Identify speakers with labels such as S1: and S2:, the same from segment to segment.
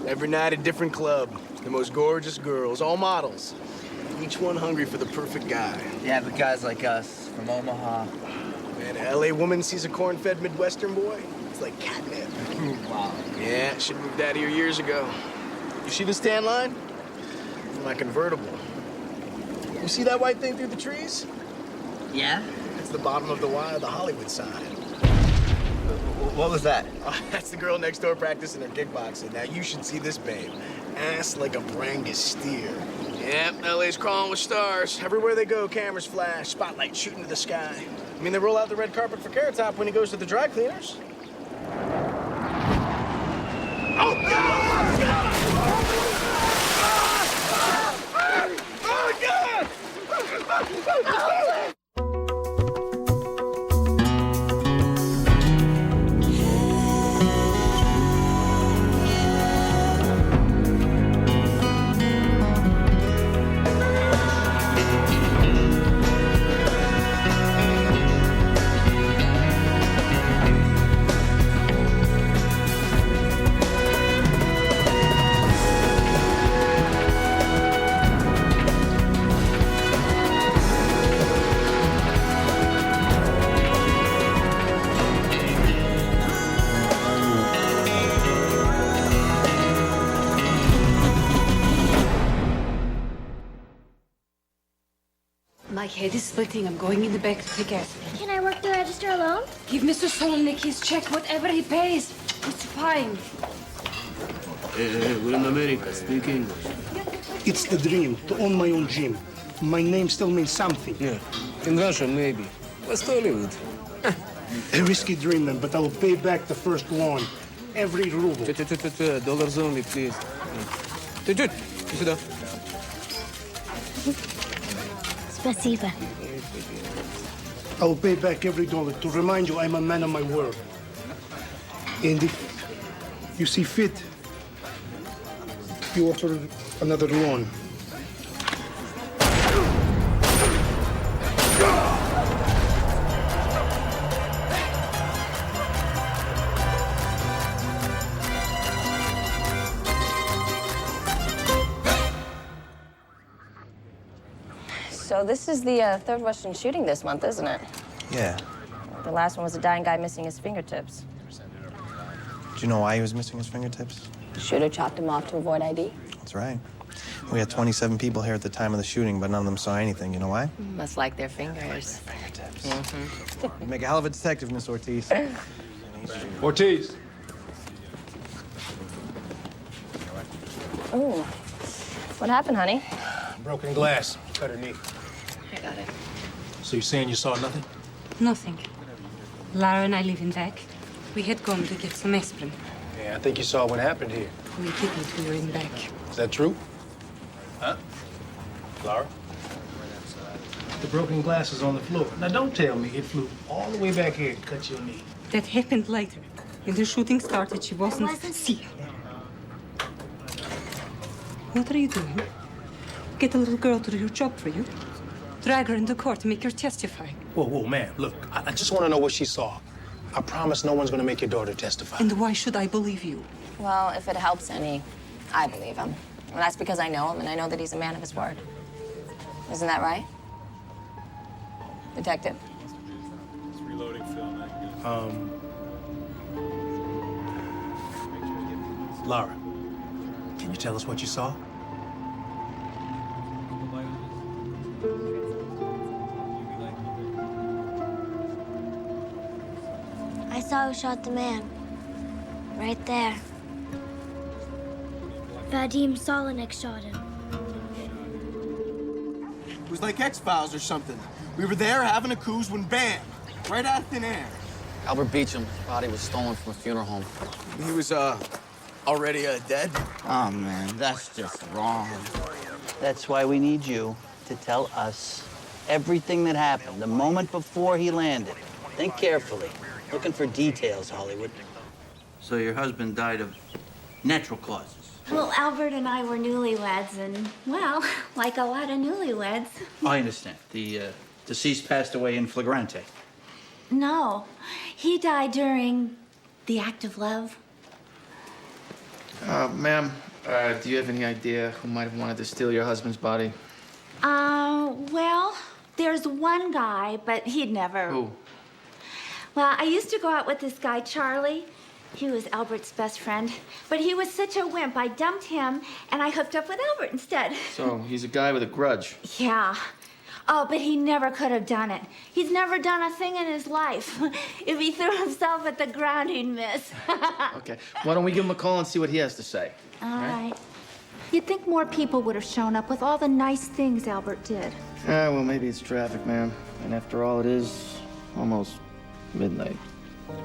S1: Every night a different club. The most gorgeous girls, all models. Each one hungry for the perfect guy.
S2: Yeah, but guys like us, from Omaha.
S1: Man, an LA woman sees a corn-fed Midwestern boy, it's like catnip.
S2: Wow.
S1: Yeah, should've moved out of here years ago. You see this tan line? It's my convertible. You see that white thing through the trees?
S2: Yeah?
S1: It's the bottom of the Y, the Hollywood side.
S2: What was that?
S1: Oh, that's the girl next door practicing her kickboxing. Now, you should see this babe. Ass like a Brangus steer. Yep, LA's crawling with stars. Everywhere they go, cameras flash, spotlights shooting to the sky. I mean, they roll out the red carpet for Carrot Top when he goes to the dry cleaners. Oh, God! Oh, God!
S3: My head is splitting. I'm going in the back to take aspirin.
S4: Can I work the register alone?
S3: Give Mr. Solenick his check, whatever he pays. It's fine.
S5: We're in America. Speak English.
S6: It's the dream to own my own gym. My name still means something.
S5: Yeah. In Russia, maybe. West Hollywood.
S6: A risky dream, man, but I'll pay back the first loan. Every ruble.
S5: Dollars only, please. Чуть-чуть. Сюда.
S4: Спасибо.
S6: I'll pay back every dollar to remind you I'm a man of my word. And if you see fit, you offer another loan.
S7: So this is the third Western shooting this month, isn't it?
S8: Yeah.
S7: The last one was a dying guy missing his fingertips.
S8: Do you know why he was missing his fingertips?
S7: The shooter chopped him off to avoid ID.
S8: That's right. We had 27 people here at the time of the shooting, but none of them saw anything. You know why?
S7: Must like their fingers.
S8: Fingertips. Mm-hmm. You make a hell of a detective, Miss Ortiz.
S9: Ortiz.
S7: Ooh. What happened, honey?
S6: Broken glass. Cut her knee.
S7: I got it.
S9: So you're saying you saw nothing?
S3: Nothing. Lara and I live in back. We had gone to get some aspirin.
S6: Yeah, I think you saw what happened here.
S3: We didn't. We were in back.
S6: Is that true? Huh? Laura? The broken glass is on the floor. Now, don't tell me it flew all the way back here and cut your knee.
S3: That happened later. When the shooting started, she wasn't... See. What are you doing? Get a little girl to do your job for you. Drag her in the court and make her testify.
S6: Whoa, man, look, I just want to know what she saw. I promise no one's going to make your daughter testify.
S3: And why should I believe you?
S7: Well, if it helps any, I believe him. And that's because I know him, and I know that he's a man of his word. Isn't that right? Detective.
S9: It's reloading film.
S6: Laura, can you tell us what you saw?
S4: I saw who shot the man. Right there. Vadim Solenick shot him.
S1: It was like X-Files or something. We were there having a coos when bam, right out of thin air.
S2: Albert Beecham's body was stolen from a funeral home.
S1: He was, already, dead?
S2: Oh, man, that's just wrong. That's why we need you to tell us everything that happened the moment before he landed. Think carefully. Looking for details, Hollywood. So your husband died of natural causes?
S4: Well, Albert and I were newlyweds, and, well, like a lot of newlyweds.
S2: I understand. The deceased passed away in flagrante.
S4: No, he died during the act of love.
S10: Ma'am, do you have any idea who might have wanted to steal your husband's body?
S4: Well, there's one guy, but he'd never.
S10: Who?
S4: Well, I used to go out with this guy, Charlie. He was Albert's best friend, but he was such a wimp. I dumped him, and I hooked up with Albert instead.
S10: So, he's a guy with a grudge.
S4: Yeah. Oh, but he never could have done it. He's never done a thing in his life. If he threw himself at the ground, he'd miss.
S10: Okay, why don't we give him a call and see what he has to say?
S4: All right. You'd think more people would have shown up with all the nice things Albert did.
S10: Yeah, well, maybe it's traffic, ma'am. And after all, it is almost midnight.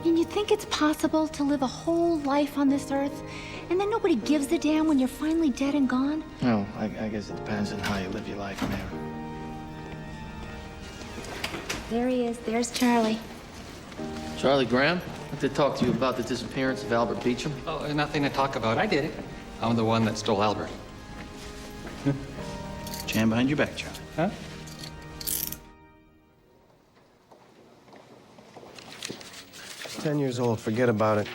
S4: And you think it's possible to live a whole life on this earth, and then nobody gives a damn when you're finally dead and gone?
S10: No, I guess it depends on how you live your life, ma'am.
S4: There he is. There's Charlie.
S10: Charlie Graham, I'd like to talk to you about the disappearance of Albert Beecham.
S11: Oh, nothing to talk about. I did it. I'm the one that stole Albert.
S2: Jam behind your back, Charlie.
S11: Huh?
S8: He's 10 years old. Forget about it.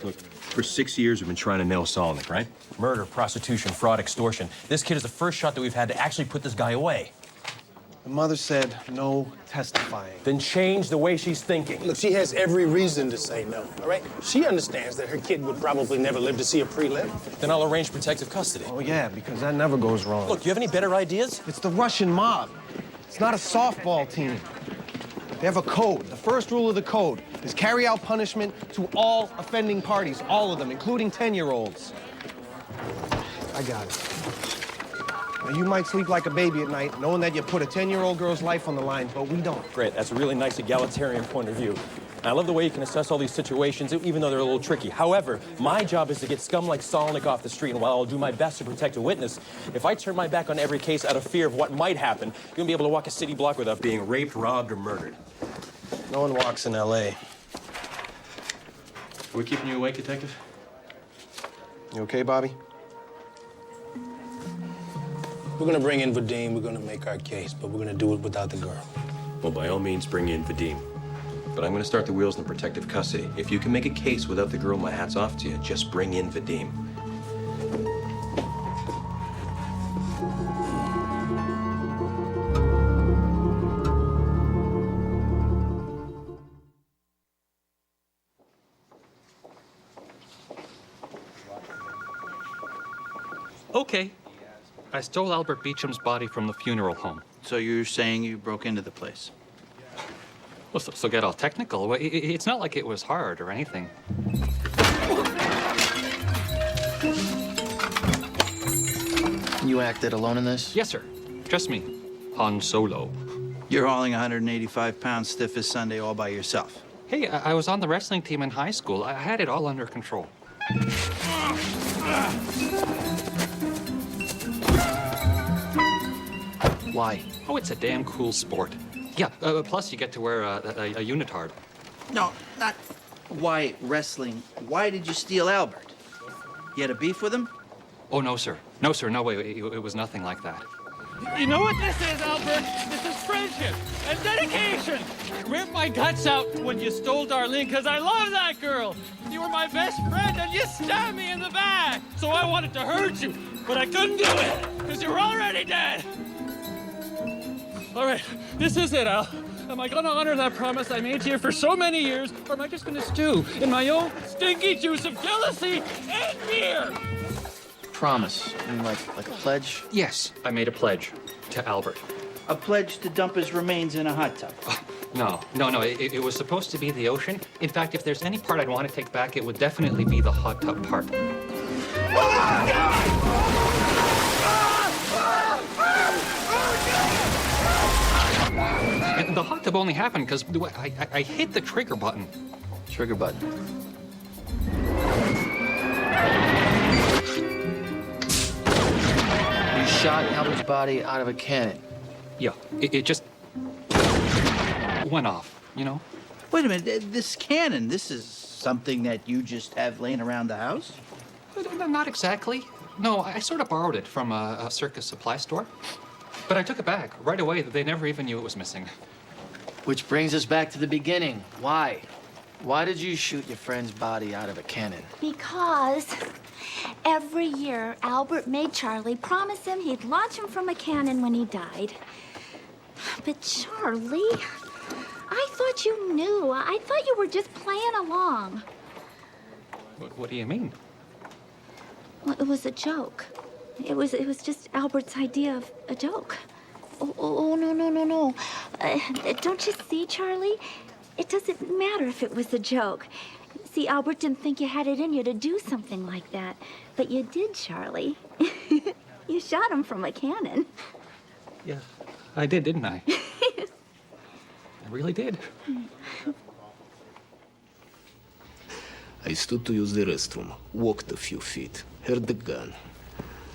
S12: Look, for 6 years, we've been trying to nail Solenick, right? Murder, prostitution, fraud, extortion. This kid is the first shot that we've had to actually put this guy away.
S8: The mother said no testifying.
S12: Then change the way she's thinking.
S6: Look, she has every reason to say no, all right? She understands that her kid would probably never live to see a prelim.
S12: Then I'll arrange protective custody.
S8: Oh, yeah, because that never goes wrong.
S12: Look, you have any better ideas?
S8: It's the Russian mob. It's not a softball team. They have a code. The first rule of the code is carry out punishment to all offending parties, all of them, including 10-year-olds. I got it. Now, you might sleep like a baby at night, knowing that you put a 10-year-old girl's life on the line, but we don't.
S12: Great, that's a really nice egalitarian point of view. And I love the way you can assess all these situations, even though they're a little tricky. However, my job is to get scum like Solenick off the street, and while I'll do my best to protect a witness, if I turn my back on every case out of fear of what might happen, you're gonna be able to walk a city block without being raped, robbed, or murdered.
S8: No one walks in L.A.
S12: Are we keeping you awake, Detective?
S8: You okay, Bobby?
S6: We're gonna bring in Vadim, we're gonna make our case, but we're gonna do it without the girl.
S12: Well, by all means, bring in Vadim. But I'm gonna start the wheels in protective custody. If you can make a case without the girl, my hat's off to you. Just bring in Vadim.
S11: Okay. I stole Albert Beecham's body from the funeral home.
S2: So you're saying you broke into the place?
S11: Well, so get all technical. Well, it's not like it was hard or anything.
S10: You acted alone in this?
S11: Yes, sir. Just me. Han Solo.
S2: You're hauling 185 pounds stiff as Sunday all by yourself.
S11: Hey, I was on the wrestling team in high school. I had it all under control.
S10: Why?
S11: Oh, it's a damn cool sport. Yeah, plus you get to wear a unitard.
S2: No, not why wrestling. Why did you steal Albert? You had a beef with him?
S11: Oh, no, sir. No, sir. No way. It was nothing like that.
S13: You know what this is, Albert? This is friendship and dedication. Rip my guts out when you stole Darlene, because I love that girl. You were my best friend, and you stabbed me in the back. So I wanted to hurt you, but I couldn't do it, because you were already dead. All right, this is it, Al. Am I gonna honor that promise I made to you for so many years, or am I just gonna stew in my own stinky juice of jealousy and fear?
S10: Promise. You mean like a pledge?
S11: Yes, I made a pledge to Albert.
S2: A pledge to dump his remains in a hot tub.
S11: No. It was supposed to be the ocean. In fact, if there's any part I'd want to take back, it would definitely be the hot tub part. And the hot tub only happened because I hit the trigger button.
S10: Trigger button. You shot Albert's body out of a cannon.
S11: Yeah, it just went off, you know?
S2: Wait a minute, this cannon, this is something that you just have laying around the house?
S11: Not exactly. No, I sort of borrowed it from a circus supply store. But I took it back right away. They never even knew it was missing.
S10: Which brings us back to the beginning. Why? Why did you shoot your friend's body out of a cannon?
S4: Because every year Albert made Charlie promise him he'd launch him from a cannon when he died. But Charlie, I thought you knew. I thought you were just playing along.
S11: What do you mean?
S4: Well, it was a joke. It was just Albert's idea of a joke. Oh, no. Don't you see, Charlie? It doesn't matter if it was a joke. See, Albert didn't think you had it in you to do something like that. But you did, Charlie. You shot him from a cannon.
S11: Yeah, I did, didn't I? I really did.
S1: I stood to use the restroom, walked a few feet, heard the gun.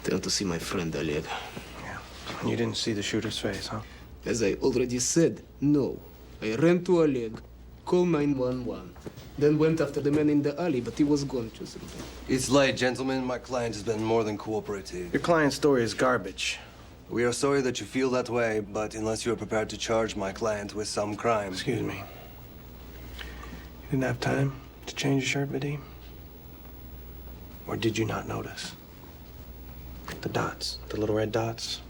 S1: Turned to see my friend Oleg.
S8: Yeah. You didn't see the shooter's face, huh?
S1: As I already said, no. I ran to Oleg, called 911, then went after the man in the alley, but he was gone. Just
S14: It's late, gentlemen. My client has been more than cooperative.
S8: Your client's story is garbage.
S14: We are sorry that you feel that way, but unless you are prepared to charge my client with some crime...
S8: Excuse me. You didn't have time to change your shirt, Vadim? Or did you not notice? The dots, the little red dots.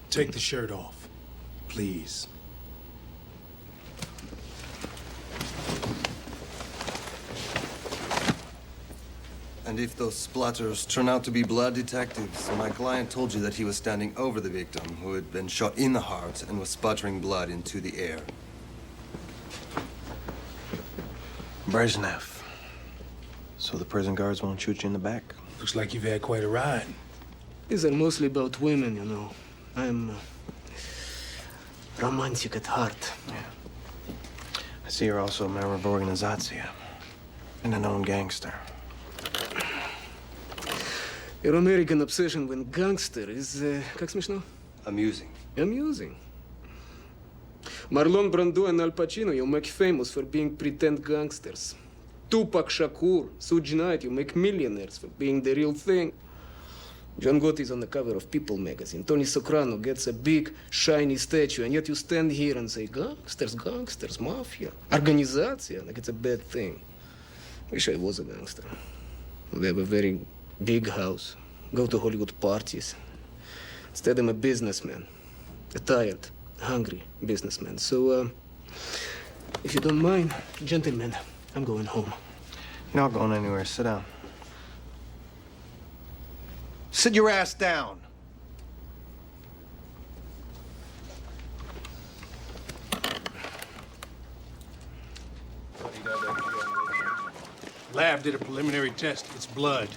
S9: Take the shirt off, please.
S14: And if those splatters turn out to be blood detectives, my client told you that he was standing over the victim, who had been shot in the heart and was sputtering blood into the air.
S8: Brezhnev. So the prison guards won't shoot you in the back?
S9: Looks like you've had quite a ride.
S1: These are mostly about women, you know. I'm romantic at heart.
S8: Yeah. I see you're also a member of Organization and a known gangster.
S1: Your American obsession with gangster is, как смешно?
S14: Amusing.
S1: Amusing. Marlon Brando and Al Pacino, you make famous for being pretend gangsters. Tupac Shakur, Suge Knight, you make millionaires for being the real thing. John Gotti is on the cover of People magazine. Tony Soprano gets a big, shiny statue, and yet you stand here and say, gangsters, mafia, organization, like it's a bad thing. Wish I was a gangster. We have a very big house, go to Hollywood parties. Instead, I'm a businessman, a tired, hungry businessman. So, if you don't mind, gentlemen, I'm going home.
S8: You're not going anywhere. Sit down. Sit your ass down.
S9: Lab did a preliminary test. It's blood.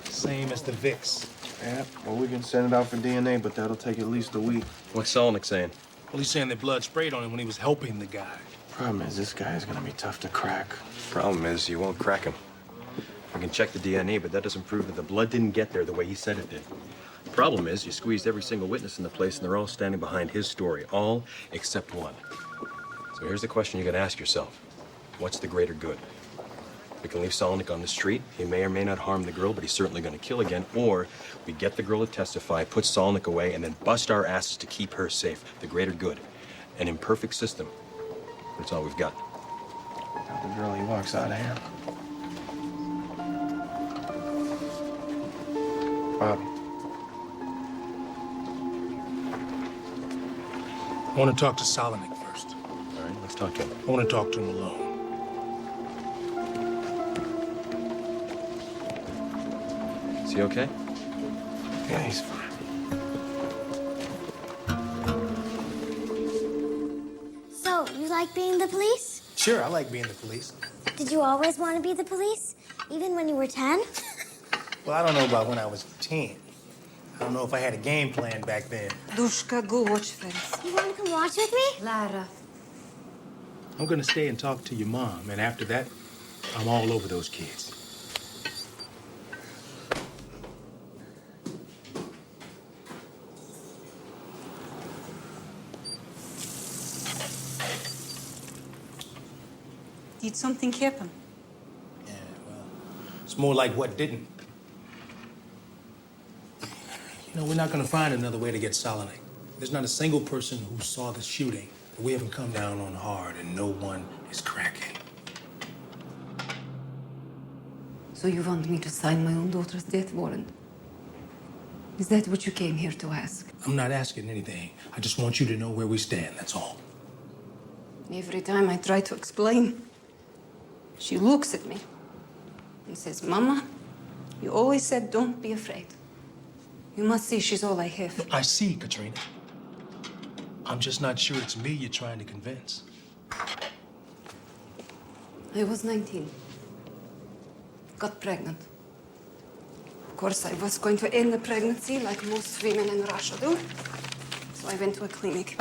S9: Same as the Vicks.
S8: Yeah, well, we can send it out for DNA, but that'll take at least a week.
S12: What's Solenick saying?
S9: Well, he's saying that blood sprayed on him when he was helping the guy.
S8: Problem is, this guy is gonna be tough to crack.
S12: Problem is, you won't crack him. We can check the DNA, but that doesn't prove that the blood didn't get there the way he said it did. Problem is, you squeezed every single witness in the place, and they're all standing behind his story, all except one. So here's the question you gotta ask yourself. What's the greater good? We can leave Solenick on the street. He may or may not harm the girl, but he's certainly gonna kill again. Or we get the girl to testify, put Solenick away, and then bust our asses to keep her safe. The greater good. An imperfect system. That's all we've got.
S8: The girl, he walks out of here. Bobby.
S9: I want to talk to Solenick first.
S12: All right, let's talk to him.
S9: I want to talk to him alone.
S12: Is he okay?
S8: Yeah, he's fine.
S15: So, you like being the police?
S9: Sure, I like being the police.
S15: Did you always want to be the police? Even when you were 10?
S6: Well, I don't know about when I was 10. I don't know if I had a game plan back then.
S3: Dushka, go watch things.
S15: You want to come watch with me?
S3: Lara.
S6: I'm gonna stay and talk to your mom, and after that, I'm all over those kids.
S3: Did something happen?
S6: Yeah, well, it's more like what didn't. You know, we're not gonna find another way to get Solenick. There's not a single person who saw the shooting that we haven't come down on hard, and no one is cracking.
S3: So you want me to sign my own daughter's death warrant? Is that what you came here to ask?
S6: I'm not asking anything. I just want you to know where we stand, that's all.
S3: Every time I try to explain, she looks at me and says, Mama, you always said don't be afraid. You must see she's all I have.
S6: I see, Katrina. I'm just not sure it's me you're trying to convince.
S3: I was 19. Got pregnant. Of course, I was going to end the pregnancy like most women in Russia do. So I went to a clinic.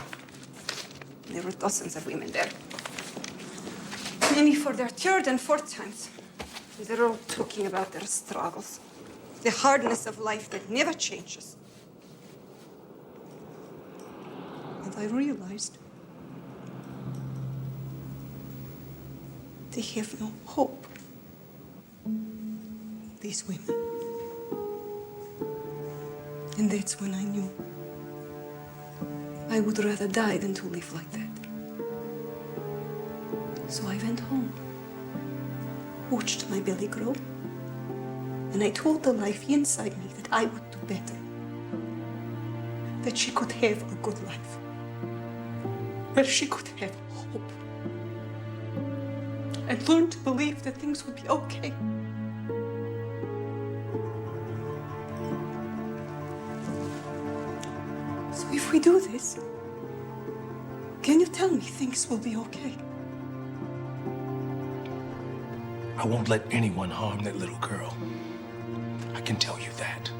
S3: There were dozens of women there. Many for their third and fourth times. They're all talking about their struggles. The hardness of life that never changes. And I realized they have no hope. These women. And that's when I knew I would rather die than to live like that. So I went home, watched my belly grow, and I told the life inside me that I would do better. That she could have a good life. That she could have hope. And learn to believe that things would be okay. So if we do this, can you tell me things will be okay?
S6: I won't let anyone harm that little girl. I can tell you that.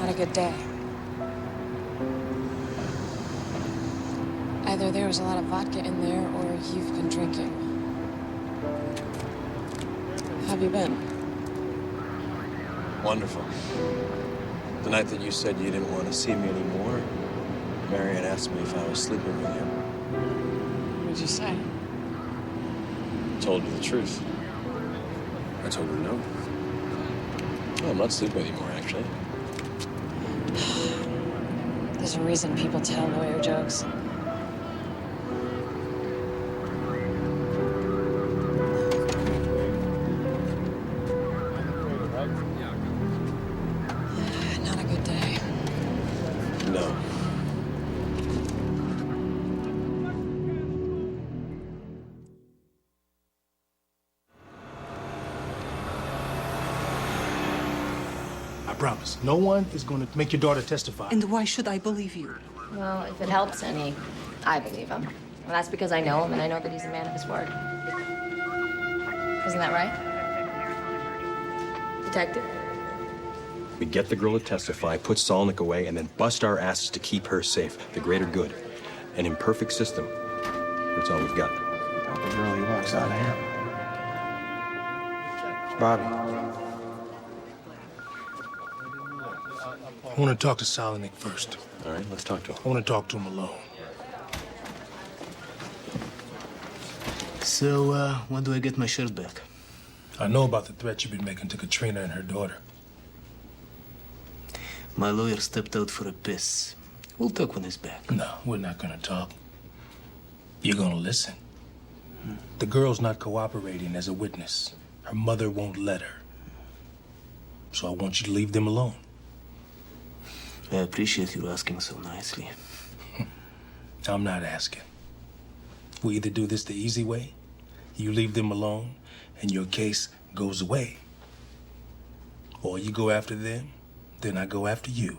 S7: Not a good day. Either there was a lot of vodka in there, or you've been drinking. How have you been?
S12: Wonderful. The night that you said you didn't want to see me anymore, Marion asked me if I was sleeping with you.
S7: What did you say?
S12: I told you the truth. I told her no. No, I'm not sleeping anymore, actually.
S7: There's a reason people tell lawyer jokes. Not a good day.
S12: No.
S6: I promise. No one is going to make your daughter testify.
S3: And why should I believe you?
S7: Well, if it helps any, I believe him. And that's because I know him and I know that he's a man of his word. Isn't that right? Detective?
S12: We get the girl to testify, put Solenick away, and then bust our asses to keep her safe. The greater good. An imperfect system. That's all we've got.
S8: Tell the girl he walks out of here. Bobby.
S6: I want to talk to Solenick first.
S12: All right, let's talk to him.
S6: I want to talk to him alone.
S5: So, when do I get my shirt back?
S6: I know about the threat you've been making to Katrina and her daughter.
S5: My lawyer stepped out for a piss. We'll talk when he's back.
S6: No, we're not going to talk. You're going to listen. The girl's not cooperating as a witness. Her mother won't let her. So I want you to leave them alone.
S5: I appreciate you asking so nicely.
S6: I'm not asking. We either do this the easy way, you leave them alone, and your case goes away. Or you go after them, then I go after you.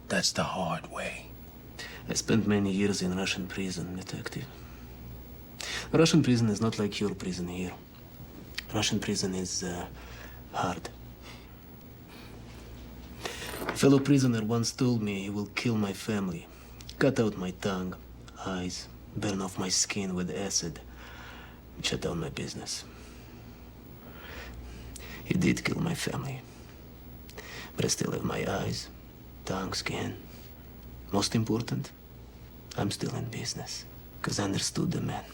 S6: That's the hard way.
S5: I spent many years in Russian prison, detective. Russian prison is not like your prison here. Russian prison is hard. A fellow prisoner once told me he will kill my family, cut out my tongue, eyes, burn off my skin with acid, and shut down my business. He did kill my family, but I still have my eyes, tongue, skin. Most important, I'm still in business, because I understood the man,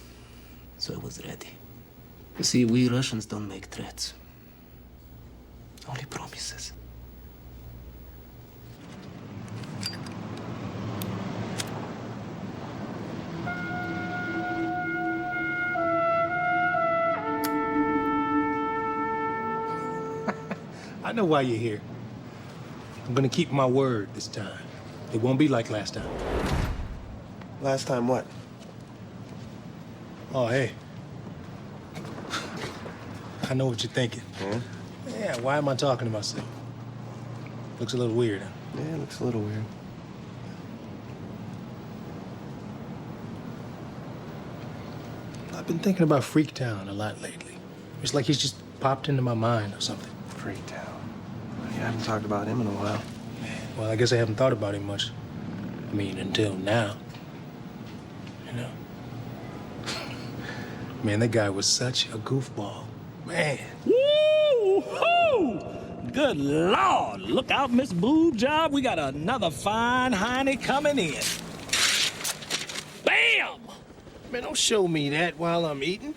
S5: so I was ready. You see, we Russians don't make threats, only promises.
S6: I know why you're here. I'm gonna keep my word this time. It won't be like last time.
S8: Last time what?
S6: Oh, hey. I know what you're thinking.
S8: Yeah?
S6: Yeah, why am I talking to myself? Looks a little weird, huh?
S8: Yeah, it looks a little weird.
S6: I've been thinking about Freaktown a lot lately. It's like he's just popped into my mind or something.
S8: Freaktown. You haven't talked about him in a while.
S6: Well, I guess I haven't thought about him much. I mean, until now. You know? Man, that guy was such a goofball. Man.
S16: Woo-hoo! Good Lord. Look out, Miss Boob Job. We got another fine hiney coming in. Bam!
S6: Man, don't show me that while I'm eating.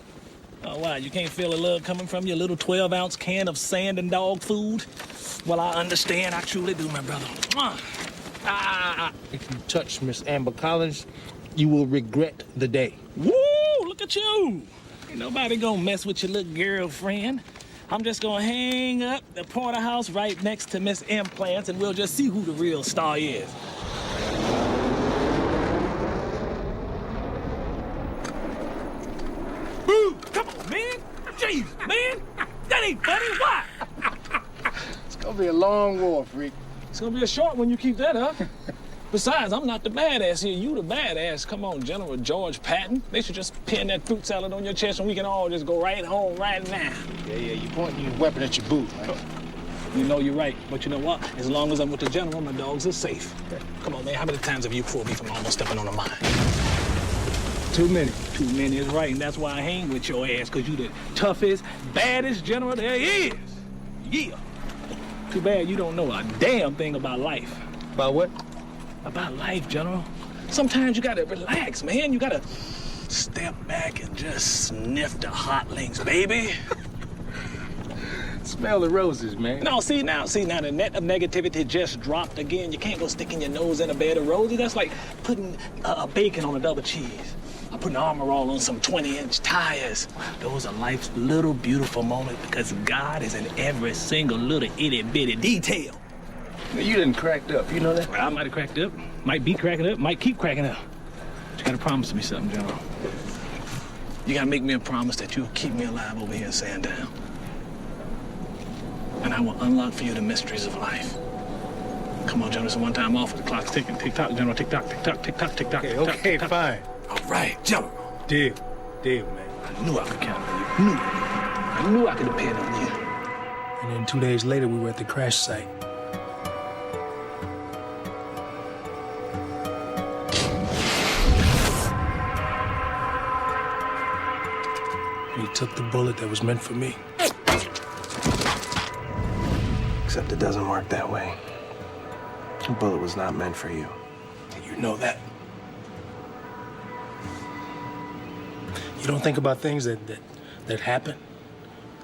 S16: Oh, why? You can't feel the love coming from your little 12-ounce can of sand and dog food? Well, I understand. I truly do, my brother.
S6: If you touch Miss Amber Collins, you will regret the day.
S16: Woo! Look at you. Ain't nobody gonna mess with your little girlfriend. I'm just gonna hang up the porterhouse right next to Miss Implants, and we'll just see who the real star is. Woo! Come on, man. Jeez, man. That ain't funny. Why?
S6: It's gonna be a long war, Freak.
S16: It's gonna be a short one, you keep that up. Besides, I'm not the badass here. You the badass. Come on, General George Patton. They should just pin that fruit salad on your chest and we can all just go right home right now.
S6: Yeah, you're pointing your weapon at your boot, right?
S16: You know you're right, but you know what? As long as I'm with the General, my dogs are safe. Come on, man. How many times have you pulled me from almost stepping on a mine?
S6: Too many.
S16: Too many is right, and that's why I hang with your ass, because you the toughest, baddest general there is. Yeah. Too bad you don't know a damn thing about life.
S6: About what?
S16: About life, General. Sometimes you gotta relax, man. You gotta step back and just sniff the hot links, baby.
S6: Smell the roses, man.
S16: No, see now, the net of negativity just dropped again. You can't go sticking your nose in a bed of roses. That's like putting a bacon on a double cheese. Or putting Armor All on some 20-inch tires. Those are life's little beautiful moments because God is in every single little itty-bitty detail.
S6: You done cracked up, you know that?
S16: Well, I might have cracked up, might be cracking up, might keep cracking up. But you gotta promise me something, General. You gotta make me a promise that you'll keep me alive over here in Sandown. And I will unlock for you the mysteries of life. Come on, General, it's one time off. The clock's ticking. Tick-tock, General, tick-tock, tick-tock, tick-tock, tick-tock, tick-tock.
S6: Okay, fine.
S16: All right, General.
S6: Deal, man.
S16: I knew I could count on you. I knew I could depend on you.
S6: And then 2 days later, we were at the crash site. He took the bullet that was meant for me.
S8: Except it doesn't work that way. The bullet was not meant for you.
S6: You know that. You don't think about things that happen?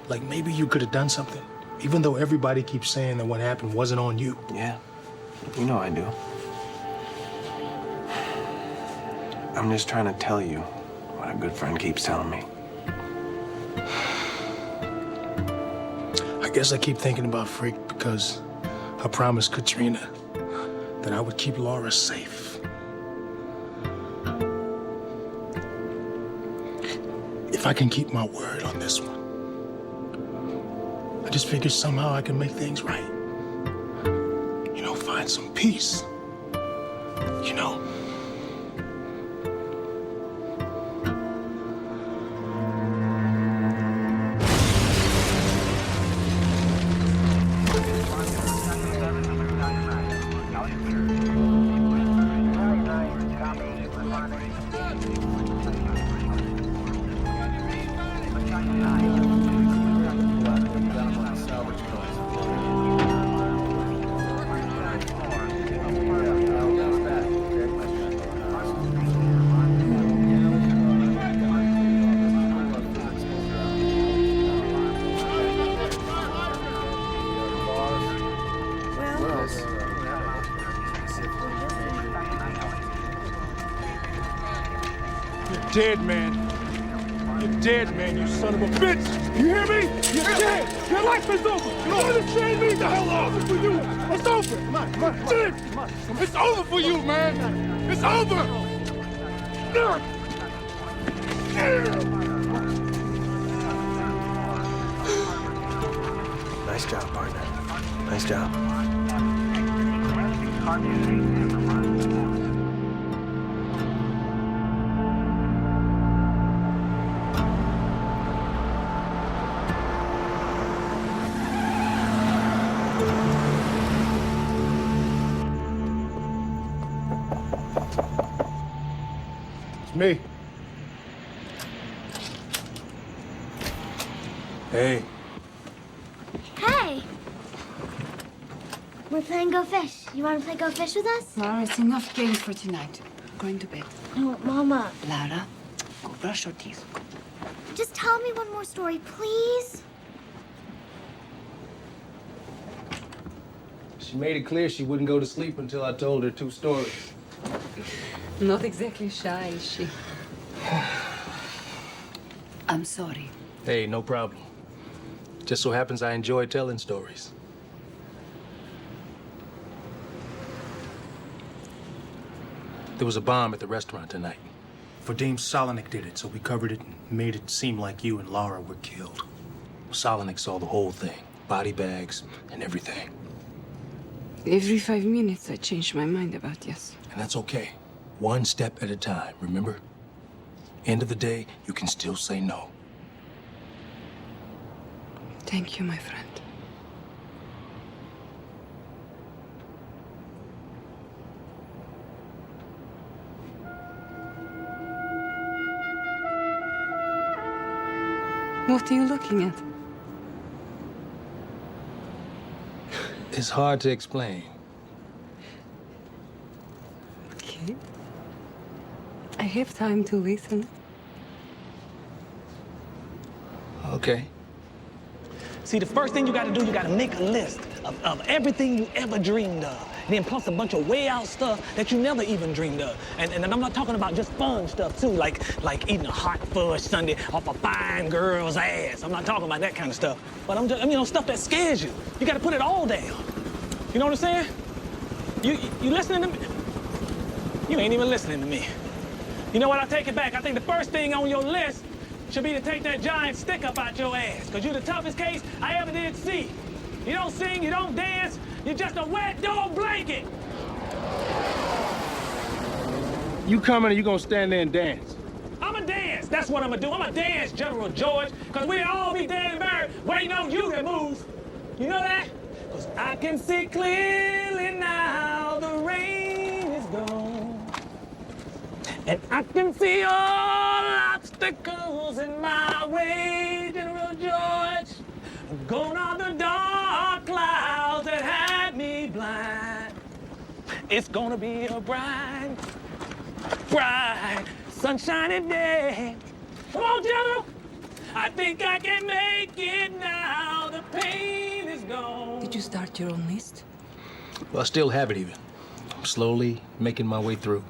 S6: Like maybe you could have done something, even though everybody keeps saying that what happened wasn't on you.
S8: Yeah, you know I do. I'm just trying to tell you what a good friend keeps telling me.
S6: I guess I keep thinking about Freak because I promised Katrina that I would keep Laura safe. If I can keep my word on this one, I just figured somehow I can make things right. You know, find some peace. You know.
S9: Dead, man. You're dead, man, you son of a bitch! You hear me? You're dead! Your life is over! You understand me? The hell over for you! It's over! Come on, come on. Dead! It's over for you, man! It's over!
S14: Nice job, partner. Nice job.
S9: Me.
S6: Hey.
S15: Hey! We're playing Go Fish. You want to play Go Fish with us?
S3: Lara, it's enough games for tonight. Going to bed.
S15: No, Mama.
S3: Lara, go brush your teeth.
S15: Just tell me one more story, please.
S9: She made it clear she wouldn't go to sleep until I told her 2 stories.
S3: Not exactly shy, is she? I'm sorry.
S6: Hey, no problem. Just so happens I enjoy telling stories. There was a bomb at the restaurant tonight. Vadim Solenick did it, so we covered it and made it seem like you and Laura were killed. Solenick saw the whole thing, body bags and everything.
S3: Every 5 minutes, I change my mind about yes.
S6: And that's okay. One step at a time, remember? End of the day, you can still say no.
S3: Thank you, my friend. What are you looking at?
S6: It's hard to explain.
S3: Okay. I have time to listen.
S6: Okay.
S16: See, the first thing you gotta do, you gotta make a list of everything you ever dreamed of. Then plus a bunch of way out stuff that you never even dreamed of. And I'm not talking about just fun stuff too, like eating a hot fudge sundae off a fine girl's ass. I'm not talking about that kind of stuff. But I'm just, stuff that scares you. You gotta put it all down. You know what I'm saying? You listening to me? You ain't even listening to me. You know what, I take it back. I think the first thing on your list should be to take that giant stick up out your ass, because you're the toughest case I ever did see. You don't sing, you don't dance, you're just a wet dog blanket.
S9: You coming and you gonna stand there and dance?
S16: I'ma dance, that's what I'ma do. I'ma dance, General George, because we'll all be dead and buried waiting on you to move. You know that? Because I can see clearly now the rain is gone. And I can see all obstacles in my way, General George. Gone are the dark clouds that had me blind. It's gonna be a bright, bright, sunshiny day. Come on, General. I think I can make it now. The pain is gone.
S3: Did you start your own list?
S6: Well, I still have it even. I'm slowly making my way through.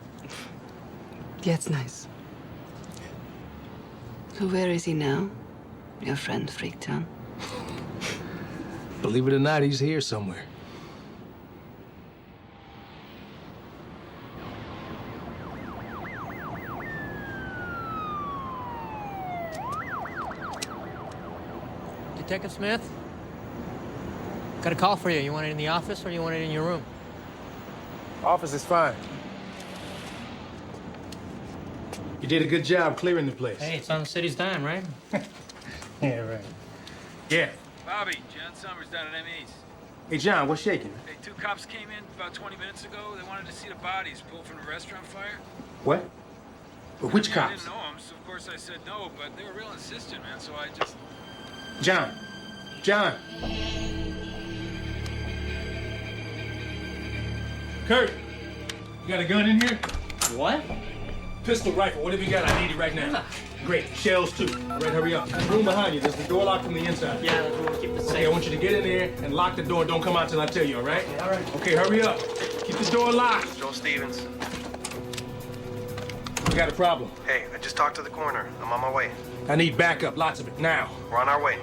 S3: That's nice. So where is he now? Your friend Freaktown?
S6: Believe it or not, he's here somewhere.
S13: Detective Smith? Got a call for you. You want it in the office or you want it in your room?
S9: Office is fine. You did a good job clearing the place.
S13: Hey, it's on the city's dime, right?
S9: Yeah, right. Yeah.
S17: Bobby, John Summers down at ME's.
S9: Hey, John, what's shaking?
S17: Hey, 2 cops came in about 20 minutes ago. They wanted to see the bodies pulled from the restaurant fire.
S9: What? But which
S17: I
S9: cops?
S17: didn't know them, so of course I said no, but they were real insistent, man, so I just...
S9: John. John. Kurt, you got a gun in here?
S13: What?
S9: Pistol, rifle, whatever you got, I need it right now. Great, shells too. All right, hurry up. The room behind you, there's the door locked from the inside.
S13: Yeah, we want to keep it safe.
S9: Okay, I want you to get in there and lock the door. Don't come out till I tell you, all right?
S13: All right.
S9: Okay, hurry up. Keep the door locked.
S18: Joel Stevens.
S9: We got a problem.
S18: Hey, I just talked to the coroner. I'm on my way.
S9: I need backup, lots of it, now.
S18: We're on our way.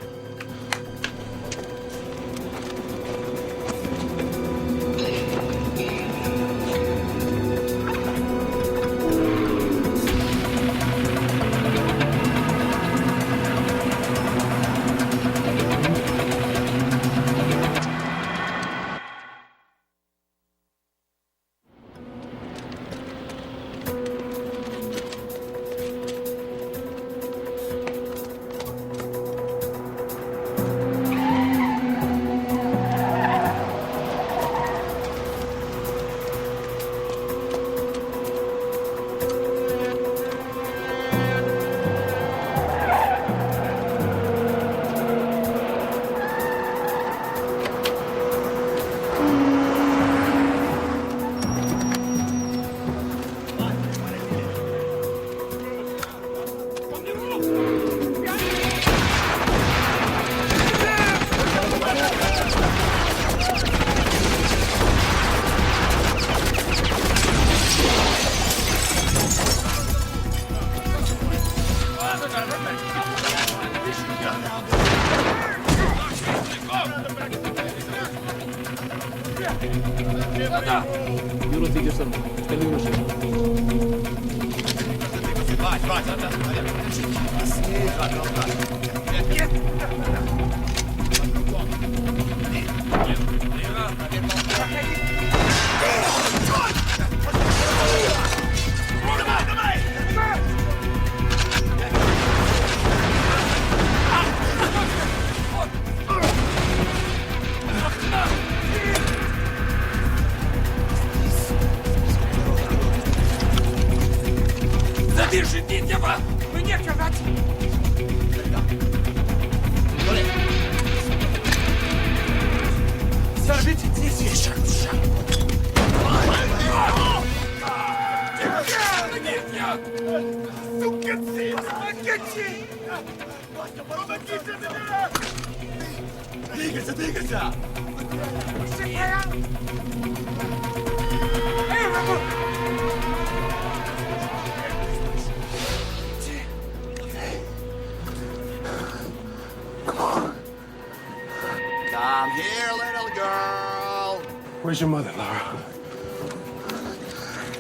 S1: Come here, little girl.
S9: Where's your mother, Laura?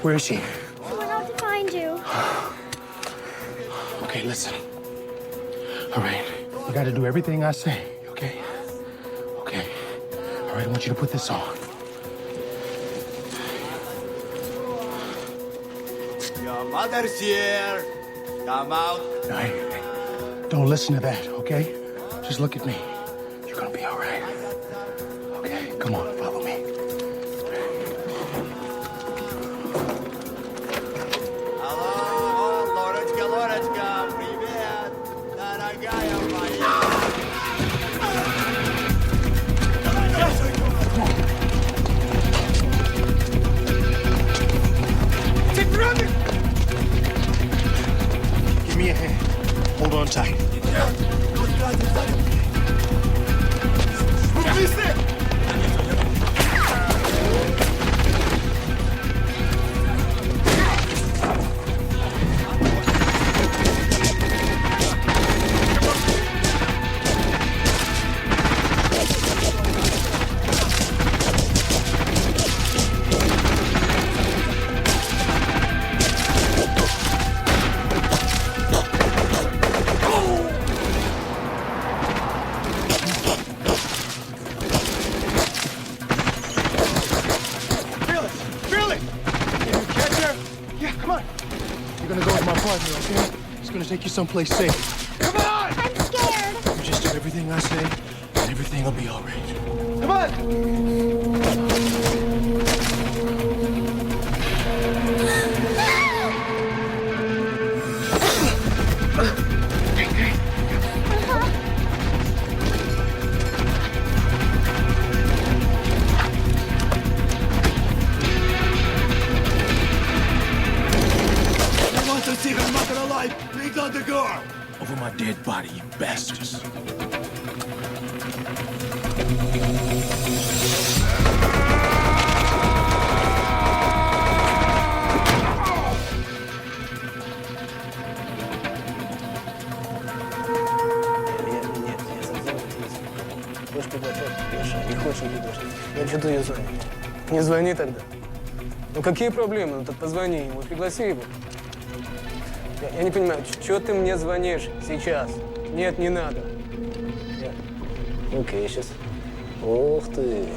S9: Where is she?
S15: She went out to find you.
S9: Okay, listen. All right, you gotta do everything I say, okay? Okay. All right, I want you to put this on.
S1: Your mother's here. Come out.
S9: Hey, don't listen to that, okay? Just look at me. You're gonna be all right. Okay, come on, follow me.
S1: Hello, Loreczka, привет. Дорогая моя.
S9: Take running! Give me a hand. Hold on tight. take you someplace safe.
S15: Come on! I'm scared.
S9: You just do everything I say, and everything will be all right.
S8: Come on!
S9: To see him knocking alive, bring down the guard! Over my dead body, you bastards.
S19: Не хочешь видеть. Я что-то ее звоню. Не звони тогда. Ну какие проблемы? Ну так позвони ему, пригласи его. Я не понимаю, что ты мне звонишь сейчас? Нет, не надо. Окей, сейчас. Ух ты.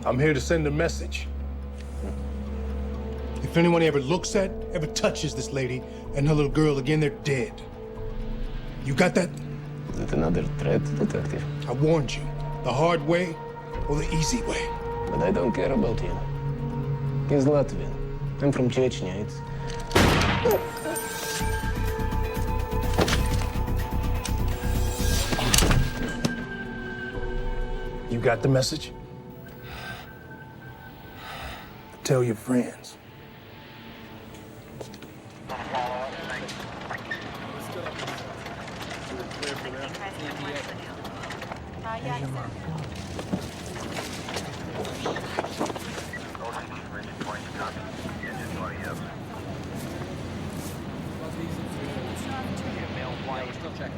S9: I'm here to send a message. If anyone ever looks at, ever touches this lady and her little girl again, they're dead. You got that?
S19: Is it another threat, detective?
S9: I warned you. The hard way or the easy way.
S19: But I don't care about him. He's Latvian. I'm from Chechnya. It's...
S9: You got the message? Tell your friends.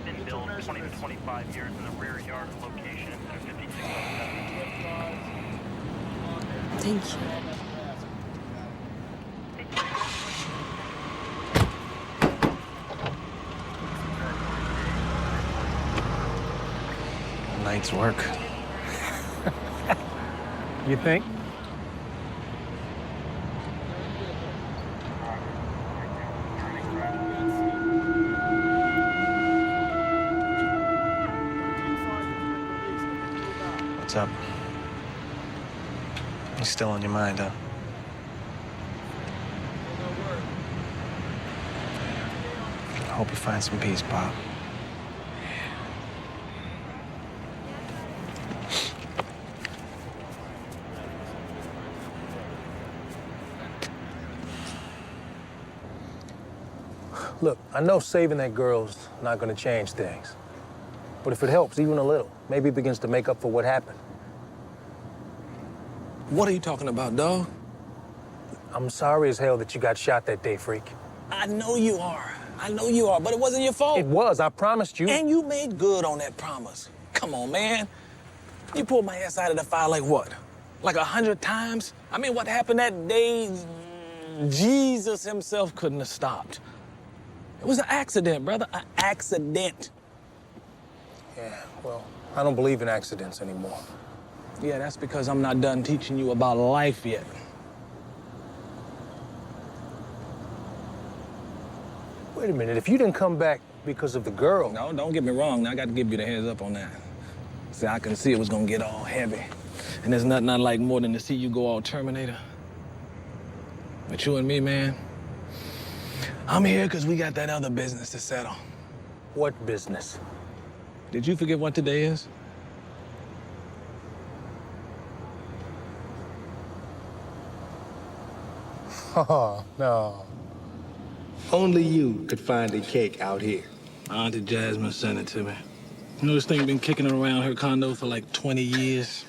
S20: Been built 20 to 25 years in the rear yard location.
S3: Thank you.
S10: Night's work.
S6: You think?
S10: What's up? He's still on your mind, huh? I hope you find some peace, Bob.
S6: Look, I know saving that girl's not gonna change things. But if it helps, even a little, maybe it begins to make up for what happened.
S16: What are you talking about, dog?
S6: I'm sorry as hell that you got shot that day, freak.
S16: I know you are. I know you are, but it wasn't your fault.
S6: It was, I promised you.
S16: And you made good on that promise. Come on, man. You pulled my ass out of the fire like what? Like 100 times? I mean, what happened that day, Jesus himself couldn't have stopped. It was an accident, brother, an accident.
S6: Yeah, well, I don't believe in accidents anymore.
S16: Yeah, that's because I'm not done teaching you about life yet.
S6: Wait a minute, if you didn't come back because of the girl...
S16: No, don't get me wrong. I got to give you the heads up on that. See, I can see it was gonna get all heavy. And there's nothing I like more than to see you go all Terminator. But you and me, man, I'm here because we got that other business to settle.
S6: What business?
S16: Did you forget what today is?
S9: Oh, no. Only you could find a cake out here.
S16: Auntie Jasmine sent it to me. You know, this thing been kicking around her condo for like 20 years.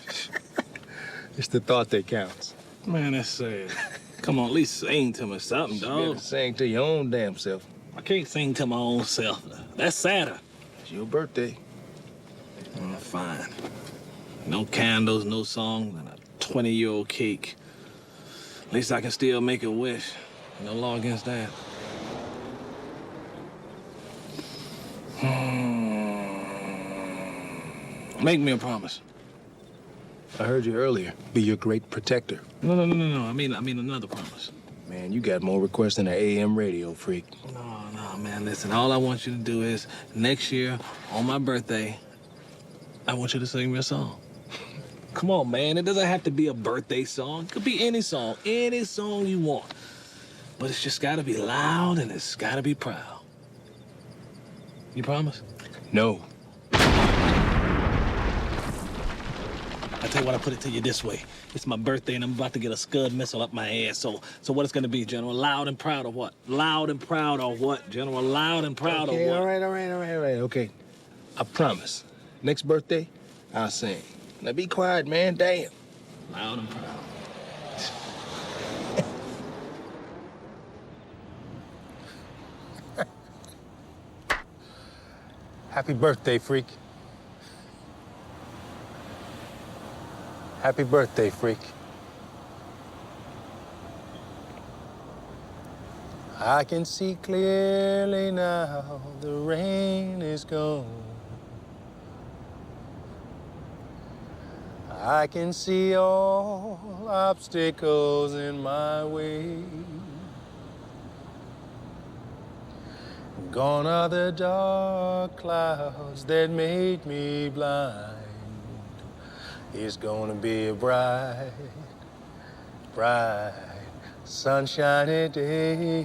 S9: It's the thought that counts.
S16: Man, that's sad. Come on, at least sing to me something, dog.
S9: You better sing to your own damn self.
S16: I can't sing to my own self. That's sadder.
S9: It's your birthday.
S16: Oh, fine. No candles, no songs, and a 20-year-old cake. At least I can still make a wish. No law against that. Make me a promise.
S9: I heard you earlier. Be your great protector.
S16: No. I mean another promise.
S6: Man, you got more requests than an AM radio freak.
S16: No, man, listen, all I want you to do is, next year, on my birthday, I want you to sing me a song. Come on, man, it doesn't have to be a birthday song. It could be any song you want. But it's just gotta be loud and it's gotta be proud. You promise?
S6: No.
S16: I tell you what, I put it to you this way. It's my birthday and I'm about to get a Scud missile up my ass. So what it's gonna be, General? Loud and proud or what? Loud and proud or what, General? Loud and proud or what?
S6: All right. Okay. I promise. Next birthday, I'll sing. Now be quiet, man. Damn.
S16: Loud and proud.
S6: Happy birthday, freak. Happy birthday, freak. I can see clearly now the rain is gone. I can see all obstacles in my way. Gone are the dark clouds that made me blind. It's gonna be a bright, bright, sunshiny day.